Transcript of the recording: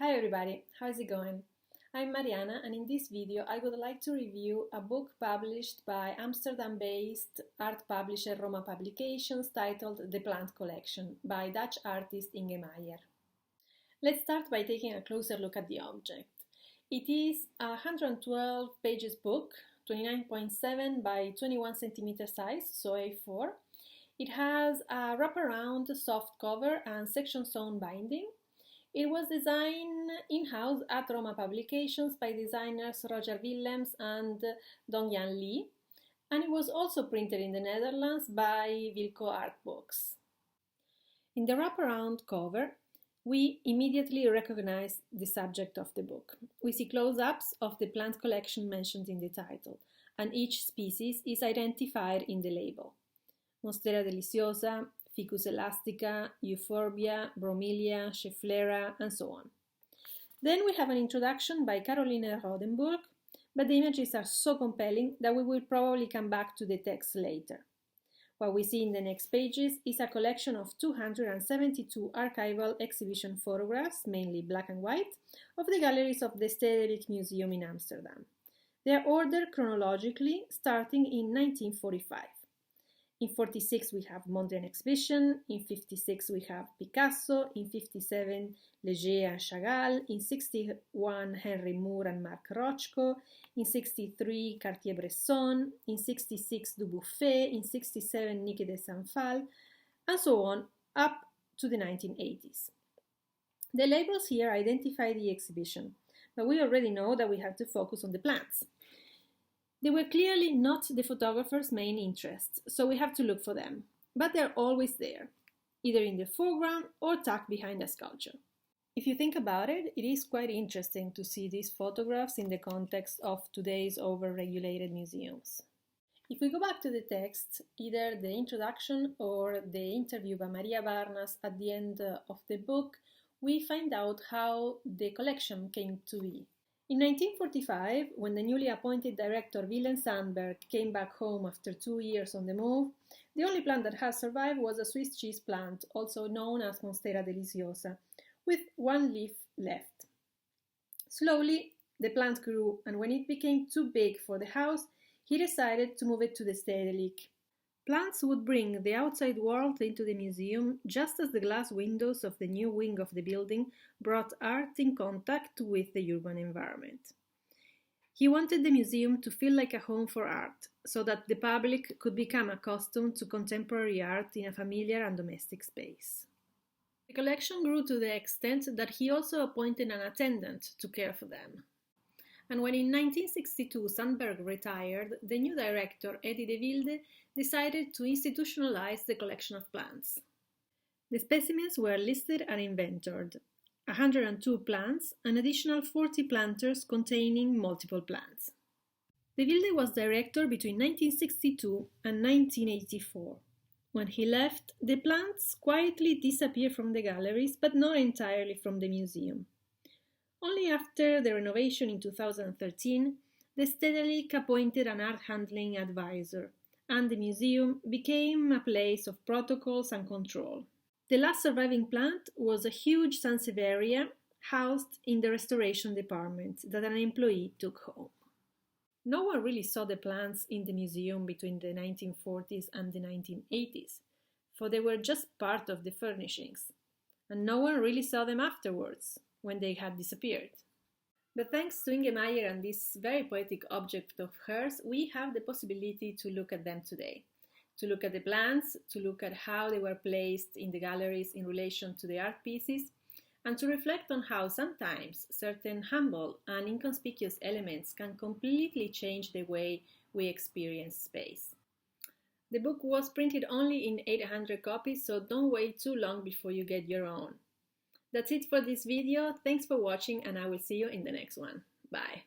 Hi everybody, how's it going? I'm Mariana and in this video I would like to review a book published by Amsterdam-based art publisher Roma Publications titled The Plant Collection by Dutch artist Inge Meijer. Let's start by taking a closer look at the object. It is a 112 pages book, 29.7 by 21 centimeter size, so A4. It has a wraparound soft cover and section sewn binding. It was designed in-house at Roma Publications by designers Roger Willems and Dong-Jan Lee, and it was also printed in the Netherlands by Wilco Artbooks. In the wraparound cover, we immediately recognize the subject of the book. We see close-ups of the plant collection mentioned in the title, and each species is identified in the label. Monstera deliciosa, Ficus elastica, Euphorbia, Bromelia, Schefflera, and so on. Then we have an introduction by Caroline Rodenburg, but the images are so compelling that we will probably come back to the text later. What we see in the next pages is a collection of 272 archival exhibition photographs, mainly black and white, of the galleries of the Stedelijk Museum in Amsterdam. They are ordered chronologically, starting in 1945. In 46 we have Mondrian exhibition, in 56 we have Picasso, in 57 Leger and Chagall, in 61 Henry Moore and Marc Rothko, in 63 Cartier-Bresson, in 66 Dubuffet, in 67 Niki de Saint-Phal, and so on up to the 1980s. The labels here identify the exhibition, but we already know that we have to focus on the plants. They were clearly not the photographer's main interests, so we have to look for them. But they're always there, either in the foreground or tucked behind a sculpture. If you think about it, it is quite interesting to see these photographs in the context of today's over-regulated museums. If we go back to the text, either the introduction or the interview by Maria Barnas at the end of the book, we find out how the collection came to be. In 1945, when the newly appointed director Willem Sandberg came back home after 2 years on the move, the only plant that had survived was a Swiss cheese plant, also known as Monstera deliciosa, with one leaf left. Slowly, the plant grew, and when it became too big for the house, he decided to move it to the Stedelijk. Plants would bring the outside world into the museum, just as the glass windows of the new wing of the building brought art in contact with the urban environment. He wanted the museum to feel like a home for art, so that the public could become accustomed to contemporary art in a familiar and domestic space. The collection grew to the extent that he also appointed an attendant to care for them. And when in 1962 Sandberg retired, the new director, Eddie de Wilde, decided to institutionalize the collection of plants. The specimens were listed and inventored. 102 plants, an additional 40 planters containing multiple plants. De Wilde was director between 1962 and 1984. When he left, the plants quietly disappeared from the galleries, but not entirely from the museum. Only after the renovation in 2013, the Stedelijk appointed an art handling advisor, and the museum became a place of protocols and control. The last surviving plant was a huge Sansevieria housed in the restoration department that an employee took home. No one really saw the plants in the museum between the 1940s and the 1980s, for they were just part of the furnishings, and no one really saw them afterwards, when they had disappeared. But thanks to Inge Meijer and this very poetic object of hers, we have the possibility to look at them today. To look at the plants, to look at how they were placed in the galleries in relation to the art pieces, and to reflect on how sometimes certain humble and inconspicuous elements can completely change the way we experience space. The book was printed only in 800 copies, so don't wait too long before you get your own. That's it for this video. Thanks for watching, and I will see you in the next one. Bye!